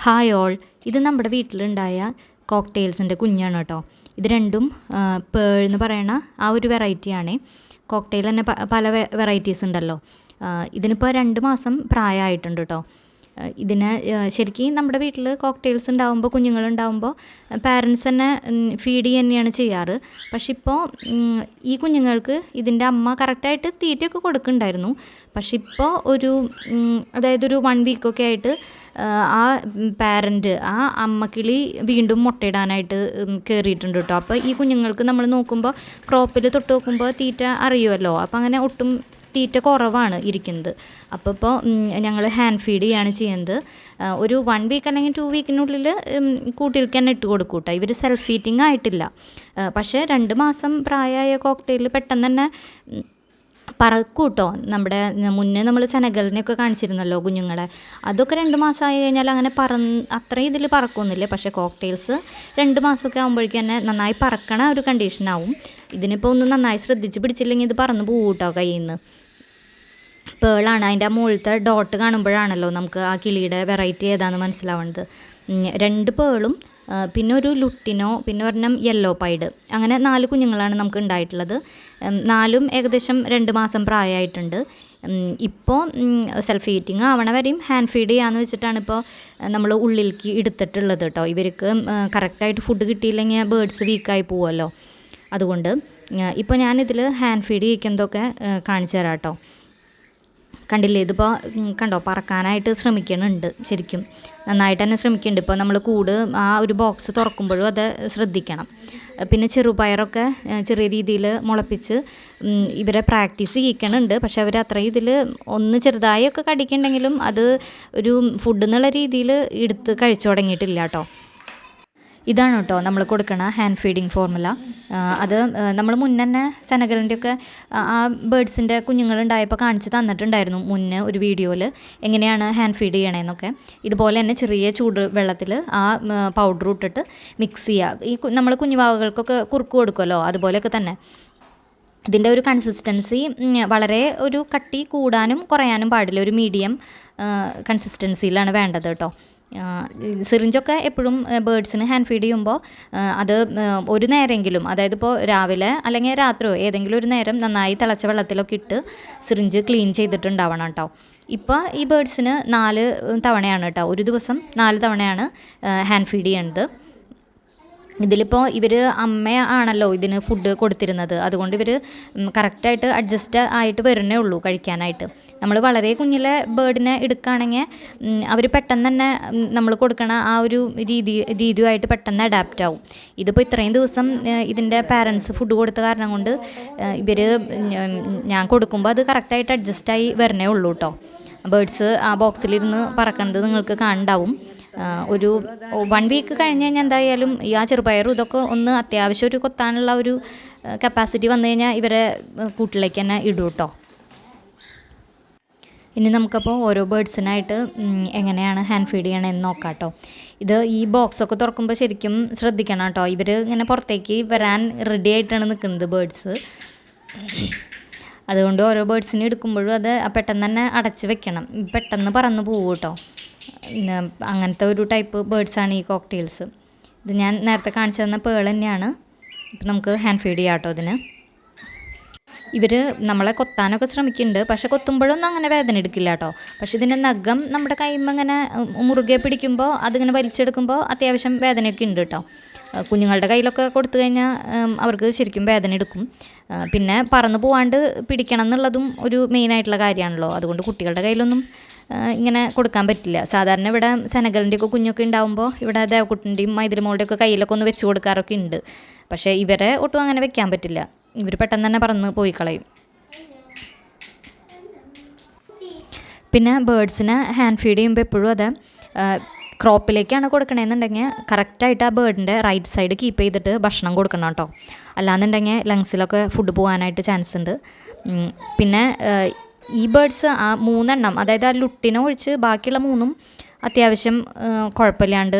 Hi all. ഇത് നമ്മുടെ വീട്ടിലുണ്ടായ കോക്ടെയിൽസിൻ്റെ കുഞ്ഞാണ് കേട്ടോ. ഇത് രണ്ടും പേൾ എന്ന് പറയണ ആ ഒരു വെറൈറ്റിയാണ്. കോക്ടെയിൽ തന്നെ പല വെറൈറ്റീസ് ഉണ്ടല്ലോ. ഇതിനിപ്പോൾ 2 മാസം പ്രായമായിട്ടുണ്ട് കേട്ടോ. ഇതിനെ ശരിക്കും നമ്മുടെ വീട്ടിൽ കോക്ടെയിൽസ് ഉണ്ടാകുമ്പോൾ കുഞ്ഞുങ്ങളുണ്ടാകുമ്പോൾ പാരൻസ് തന്നെ ഫീഡ് ചെയ്യുക തന്നെയാണ് ചെയ്യാറ്. പക്ഷെ ഇപ്പോൾ ഈ കുഞ്ഞുങ്ങൾക്ക് ഇതിൻ്റെ അമ്മ കറക്റ്റായിട്ട് തീറ്റയൊക്കെ കൊടുക്കുന്നുണ്ടായിരുന്നു. പക്ഷെ ഇപ്പോൾ അതായത് ഒരു 1 വീക്കൊക്കെ ആയിട്ട് ആ പാരൻറ്റ് ആ അമ്മക്കിളി വീണ്ടും മുട്ടയിടാനായിട്ട് കയറിയിട്ടുണ്ട് കേട്ടോ. അപ്പോൾ ഈ കുഞ്ഞുങ്ങൾക്ക് നമ്മൾ നോക്കുമ്പോൾ ക്രോപ്പിൽ തൊട്ട് നോക്കുമ്പോൾ തീറ്റ അറിയുമല്ലോ. അപ്പോൾ അങ്ങനെ ഒട്ടും തീറ്റ കുറവാണ് ഇരിക്കുന്നത്. അപ്പോൾ ഞങ്ങൾ ഹാൻഡ് ഫീഡ് ചെയ്യാണ് ചെയ്യുന്നത്. ഒരു 1 വീക്ക് അല്ലെങ്കിൽ 2 വീക്കിനുള്ളിൽ കൂട്ടിലേക്ക് തന്നെ ഇട്ട് കൊടുക്കും കേട്ടോ. ഇവർ സെൽഫ് ഫീറ്റിംഗ് ആയിട്ടില്ല. പക്ഷേ 2 മാസം പ്രായമായ കോക്ടെയിൽ പെട്ടെന്ന് തന്നെ പറക്കും കേട്ടോ. നമ്മുടെ മുന്നേ നമ്മൾ സെനഗലിനെയൊക്കെ കാണിച്ചിരുന്നല്ലോ കുഞ്ഞുങ്ങളെ. അതൊക്കെ 2 മാസമായി കഴിഞ്ഞാൽ അങ്ങനെ അത്രയും ഇതിൽ പറക്കൊന്നുമില്ല. പക്ഷേ കോക്ടെയിൽസ് 2 മാസമൊക്കെ ആകുമ്പോഴേക്കും തന്നെ നന്നായി പറക്കണ ഒരു കണ്ടീഷനാവും. ഇതിനിപ്പോൾ ഒന്ന് നന്നായി ശ്രദ്ധിച്ച് പിടിച്ചില്ലെങ്കിൽ ഇത് പറന്ന് പോകും കേട്ടോ കയ്യിൽ നിന്ന്. പേളാണ് അതിൻ്റെ ആ മുകളിലത്തെ ഡോട്ട് കാണുമ്പോഴാണല്ലോ നമുക്ക് ആ കിളിയുടെ വെറൈറ്റി ഏതാണെന്ന് മനസ്സിലാവുന്നത്. 2 പേളും പിന്നെ ഒരു ലുട്ടിനോ പിന്നെ ഒരെണ്ണം യെല്ലോ പൈഡ്, അങ്ങനെ 4 കുഞ്ഞുങ്ങളാണ് നമുക്ക് ഉണ്ടായിട്ടുള്ളത്. 4ഉം ഏകദേശം 2 മാസം പ്രായമായിട്ടുണ്ട്. ഇപ്പോൾ സെൽഫ് ഈറ്റിംഗ് ആവണ വരെയും ഹാൻഡ് ഫീഡ് ചെയ്യാമെന്ന് വെച്ചിട്ടാണ് ഇപ്പോൾ നമ്മൾ ഉള്ളിലേക്ക് എടുത്തിട്ടുള്ളത് കേട്ടോ. ഇവർക്ക് കറക്റ്റായിട്ട് ഫുഡ് കിട്ടിയില്ലെങ്കിൽ ബേഡ്സ് വീക്കായി പോവുമല്ലോ. അതുകൊണ്ട് ഇപ്പോൾ ഞാനിതിൽ ഹാൻഡ് ഫീഡ് ചെയ്യിക്കുന്നതൊക്കെ കാണിച്ചു തരാം കേട്ടോ. കണ്ടില്ലേ, ഇതിപ്പോൾ കണ്ടോ പറക്കാനായിട്ട് ശ്രമിക്കുന്നുണ്ട്. ശരിക്കും നന്നായിട്ട് തന്നെ ശ്രമിക്കുന്നുണ്ട്. ഇപ്പോൾ നമ്മൾ കൂട് ആ ഒരു ബോക്സ് തുറക്കുമ്പോഴും അത് ശ്രദ്ധിക്കണം. പിന്നെ ചെറുപയറൊക്കെ ചെറിയ രീതിയിൽ മുളപ്പിച്ച് ഇവരെ പ്രാക്ടീസ് ചെയ്യിക്കണുണ്ട്. പക്ഷെ അവർ അത്രയും ഇതിൽ ഒന്ന് ചെറുതായൊക്കെ കടിക്കുന്നുണ്ടെങ്കിലും അത് ഒരു ഫുഡ് എന്നുള്ള രീതിയിൽ എടുത്ത് കഴിച്ചു തുടങ്ങിയിട്ടില്ല കേട്ടോ. ഇതാണ് കേട്ടോ നമ്മൾ കൊടുക്കണ ഹാൻഡ് ഫീഡിങ് ഫോർമുല. അത് നമ്മൾ മുന്നേ തന്നെ സെനഗലിൻ്റെയൊക്കെ ആ ബേഡ്സിൻ്റെ കുഞ്ഞുങ്ങളുണ്ടായപ്പോൾ കാണിച്ച് തന്നിട്ടുണ്ടായിരുന്നു മുന്നേ ഒരു വീഡിയോയിൽ എങ്ങനെയാണ് ഹാൻഡ് ഫീഡ് ചെയ്യണമെന്നൊക്കെ. ഇതുപോലെ തന്നെ ചെറിയ ചൂട് വെള്ളത്തിൽ ആ പൗഡർ ഇട്ടിട്ട് മിക്സ് ചെയ്യുക. ഈ നമ്മൾ കുഞ്ഞുവാവകൾക്കൊക്കെ കുറുക്ക് കൊടുക്കുമല്ലോ, അതുപോലെയൊക്കെ തന്നെ. ഇതിൻ്റെ ഒരു കൺസിസ്റ്റൻസി വളരെ ഒരു കട്ടി കൂടാനും കുറയാനും പാടില്ല, ഒരു മീഡിയം കൺസിസ്റ്റൻസിയിലാണ് വേണ്ടത് കേട്ടോ. സിറിഞ്ചൊക്കെ എപ്പോഴും ബേഡ്സിന് ഹാൻഡ് ഫീഡ് ചെയ്യുമ്പോൾ അത് ഒരു നേരമെങ്കിലും, അതായത് ഇപ്പോൾ രാവിലെ അല്ലെങ്കിൽ രാത്രിയോ ഏതെങ്കിലും ഒരു നേരം നന്നായി തിളച്ച വെള്ളത്തിലൊക്കെ ഇട്ട് സിറിഞ്ച് ക്ലീൻ ചെയ്തിട്ടുണ്ടാവണം കേട്ടോ. ഇപ്പോൾ ഈ ബേഡ്സിന് 4 തവണയാണ് കേട്ടോ, ഒരു ദിവസം 4 തവണയാണ് ഹാൻഡ് ഫീഡ് ചെയ്യേണ്ടത്. ഇതിലിപ്പോൾ ഇവർ അമ്മയാണല്ലോ ഇതിന് ഫുഡ് കൊടുത്തിരുന്നത്. അതുകൊണ്ട് ഇവർ കറക്റ്റായിട്ട് അഡ്ജസ്റ്റ് ആയിട്ട് വരുന്നേ ഉള്ളൂ കഴിക്കാനായിട്ട്. നമ്മൾ വളരെ കുഞ്ഞിലെ ബേഡിനെ എടുക്കുകയാണെങ്കിൽ അവർ പെട്ടെന്ന് തന്നെ നമ്മൾ കൊടുക്കണ ആ ഒരു രീതിയുമായിട്ട് പെട്ടെന്ന് അഡാപ്റ്റ് ആവും. ഇതിപ്പോൾ ഇത്രയും ദിവസം ഇതിൻ്റെ പാരൻസ് ഫുഡ് കൊടുത്ത കാരണം കൊണ്ട് ഇവർ ഞാൻ കൊടുക്കുമ്പോൾ അത് കറക്റ്റായിട്ട് അഡ്ജസ്റ്റായി വരണേ ഉള്ളൂ കേട്ടോ. ബേഡ്സ് ആ ബോക്സിലിരുന്ന് പറക്കണത് നിങ്ങൾക്ക് കാണണ്ടാവും. ഒരു 1 വീക്ക് കഴിഞ്ഞ് കഴിഞ്ഞാൽ എന്തായാലും ഈ ആ ചെറുപയറും ഇതൊക്കെ ഒന്ന് അത്യാവശ്യം ഒരു കൊത്താനുള്ള ഒരു കപ്പാസിറ്റി വന്നു കഴിഞ്ഞാൽ ഇവരെ കൂട്ടിലേക്ക് തന്നെ ഇടും കേട്ടോ. ഇനി നമുക്കപ്പോൾ ഓരോ ബേഡ്സിനായിട്ട് എങ്ങനെയാണ് ഹാൻഡ് ഫീഡ് ചെയ്യണമെന്ന് നോക്കാം കേട്ടോ. ഇത് ഈ ബോക്സൊക്കെ തുറക്കുമ്പോൾ ശരിക്കും ശ്രദ്ധിക്കണം കേട്ടോ. ഇവർ ഇങ്ങനെ പുറത്തേക്ക് വരാൻ റെഡി ആയിട്ടാണ് നിൽക്കുന്നത് ബേഡ്സ്. അതുകൊണ്ട് ഓരോ ബേഡ്സിനെ എടുക്കുമ്പോഴും അത് പെട്ടെന്ന് തന്നെ അടച്ച് വെക്കണം, പെട്ടെന്ന് പറന്ന് പോകും കേട്ടോ. അങ്ങനത്തെ ഒരു ടൈപ്പ് ബേഡ്സാണ് ഈ കോക്ടെയിൽസ്. ഇത് ഞാൻ നേരത്തെ കാണിച്ചു തന്ന പേൾ തന്നെയാണ്. ഇപ്പം നമുക്ക് ഹാൻഡ് ഫീഡ് ചെയ്യാം കേട്ടോ. ഇതിന് ഇവർ നമ്മളെ കൊത്താനൊക്കെ ശ്രമിക്കുന്നുണ്ട്, പക്ഷെ കൊത്തുമ്പോഴൊന്നും അങ്ങനെ വേദന എടുക്കില്ല കേട്ടോ. പക്ഷെ ഇതിൻ്റെ നഖം നമ്മുടെ കൈമ്മ ഇങ്ങനെ മുറുകെ പിടിക്കുമ്പോൾ അതിങ്ങനെ വലിച്ചെടുക്കുമ്പോൾ അത്യാവശ്യം വേദനയൊക്കെ ഉണ്ട് കേട്ടോ. കുഞ്ഞുങ്ങളുടെ കയ്യിലൊക്കെ കൊടുത്തു കഴിഞ്ഞാൽ അവർക്ക് ശരിക്കും വേദന എടുക്കും. പിന്നെ പറന്ന് പോവാണ്ട് പിടിക്കണം എന്നുള്ളതും ഒരു മെയിനായിട്ടുള്ള കാര്യമാണല്ലോ. അതുകൊണ്ട് കുട്ടികളുടെ കയ്യിലൊന്നും ഇങ്ങനെ കൊടുക്കാൻ പറ്റില്ല. സാധാരണ ഇവിടെ സെനഗലിൻ്റെയൊക്കെ കുഞ്ഞൊക്കെ ഉണ്ടാകുമ്പോൾ ഇവിടെ ദേവക്കുട്ടിൻ്റെയും മൈതിരിമോളുടെയൊക്കെ കയ്യിലൊക്കെ ഒന്ന് വെച്ച് കൊടുക്കാറൊക്കെ ഉണ്ട്. പക്ഷേ ഇവരെ ഒട്ടും അങ്ങനെ വെക്കാൻ പറ്റില്ല, ഇവർ പെട്ടെന്ന് തന്നെ പറന്ന് പോയി കളയും. പിന്നെ ബേഡ്സിനെ ഹാൻഡ് ഫീഡ് ചെയ്യുമ്പോൾ എപ്പോഴും അത് ക്രോപ്പിലേക്കാണ് കൊടുക്കണമെന്നുണ്ടെങ്കിൽ കറക്റ്റായിട്ട് ആ ബേഡിൻ്റെ റൈറ്റ് സൈഡ് കീപ്പ് ചെയ്തിട്ട് ഭക്ഷണം കൊടുക്കണം കേട്ടോ. അല്ലാന്നുണ്ടെങ്കിൽ ലങ്സിലൊക്കെ ഫുഡ് പോകാനായിട്ട് ചാൻസ് ഉണ്ട്. പിന്നെ ഈ ബേഡ്സ് ആ 3 എണ്ണം, അതായത് ആ ലുട്ടിനെ ഒഴിച്ച് ബാക്കിയുള്ള 3ഉം അത്യാവശ്യം കുഴപ്പമില്ലാണ്ട്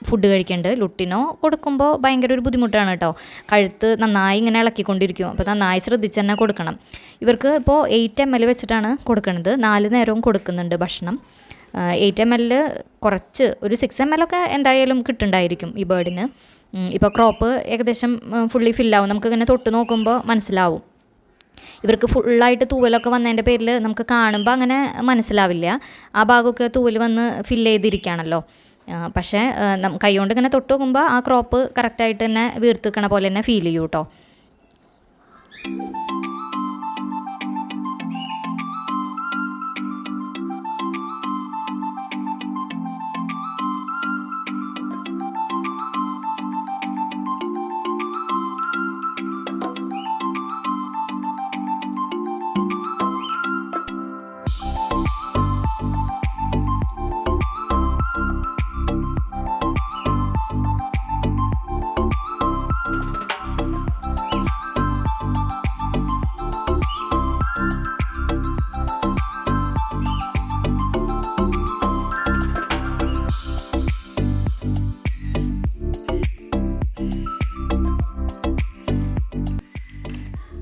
ഫുഡ് കഴിക്കേണ്ടത്. ലുട്ടിനോ കൊടുക്കുമ്പോൾ ഭയങ്കര ഒരു ബുദ്ധിമുട്ടാണ് കേട്ടോ. കഴുത്ത് നന്നായി ഇങ്ങനെ ഇളക്കിക്കൊണ്ടിരിക്കും. അപ്പോൾ നന്നായി ശ്രദ്ധിച്ച് തന്നെ കൊടുക്കണം. ഇവർക്ക് ഇപ്പോൾ 8 ml വെച്ചിട്ടാണ് കൊടുക്കുന്നത്. 4 നേരവും കൊടുക്കുന്നുണ്ട് ഭക്ഷണം. 8 ml കുറച്ച് ഒരു 6 ml ഒക്കെ എന്തായാലും കിട്ടുന്നുണ്ടായിരിക്കും ഈ ബേർഡിന്. ഇപ്പോൾ ക്രോപ്പ് ഏകദേശം ഫുള്ളി ഫില്ലാവും, നമുക്കിങ്ങനെ തൊട്ട് നോക്കുമ്പോൾ മനസ്സിലാവും. ഇവർക്ക് ഫുള്ളായിട്ട് തൂവലൊക്കെ വന്നതിൻ്റെ പേരിൽ നമുക്ക് കാണുമ്പോൾ അങ്ങനെ മനസ്സിലാവില്ല, ആ ഭാഗമൊക്കെ തൂവൽ വന്ന് ഫില്ല് ചെയ്തിരിക്കുകയാണല്ലോ. പക്ഷേ കൈകൊണ്ട് ഇങ്ങനെ തൊട്ട് നോക്കുമ്പോൾ ആ ക്രോപ്പ് കറക്റ്റായിട്ട് തന്നെ വീർത്തിക്കണ പോലെ തന്നെ ഫീൽ ചെയ്യും കേട്ടോ.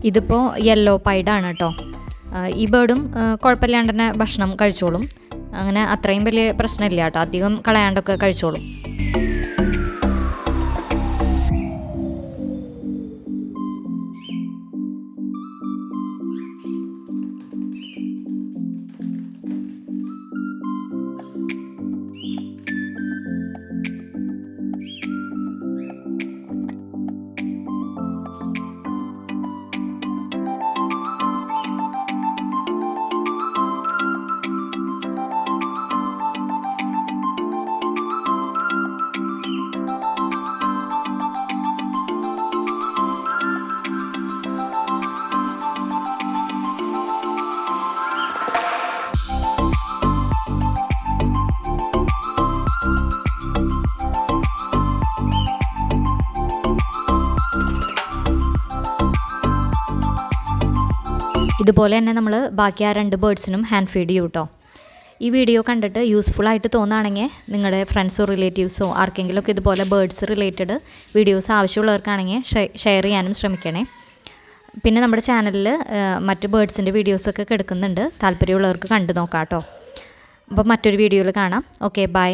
ഇതിപ്പോൾ യെല്ലോ പൈഡാണ് കേട്ടോ. ഈ ബേർഡും കുഴപ്പമില്ലാണ്ട് തന്നെ ഭക്ഷണം കഴിച്ചോളും, അങ്ങനെ അത്രയും വലിയ പ്രശ്നമില്ല കേട്ടോ, അധികം കളയാണ്ടൊക്കെ കഴിച്ചോളും. ഇതുപോലെ തന്നെ നമ്മൾ ബാക്കി ആ 2 ബേർഡ്സിനും ഹാൻഡ് ഫീഡ് ചെയ്യും കേട്ടോ. ഈ വീഡിയോ കണ്ടിട്ട് യൂസ്ഫുള്ളായിട്ട് തോന്നുകയാണെങ്കിൽ നിങ്ങളുടെ ഫ്രണ്ട്സോ റിലേറ്റീവ്സോ ആർക്കെങ്കിലുമൊക്കെ ഇതുപോലെ ബേർഡ്സ് റിലേറ്റഡ് വീഡിയോസ് ആവശ്യമുള്ളവർക്കാണെങ്കിൽ ഷെയർ ചെയ്യാനും ശ്രമിക്കണേ. പിന്നെ നമ്മുടെ ചാനലിൽ മറ്റ് ബേർഡ്സിൻ്റെ വീഡിയോസൊക്കെ കിടക്കുന്നുണ്ട്, താല്പര്യമുള്ളവർക്ക് കണ്ടു നോക്കാം കേട്ടോ. അപ്പോൾ മറ്റൊരു വീഡിയോയിൽ കാണാം. Okay, by.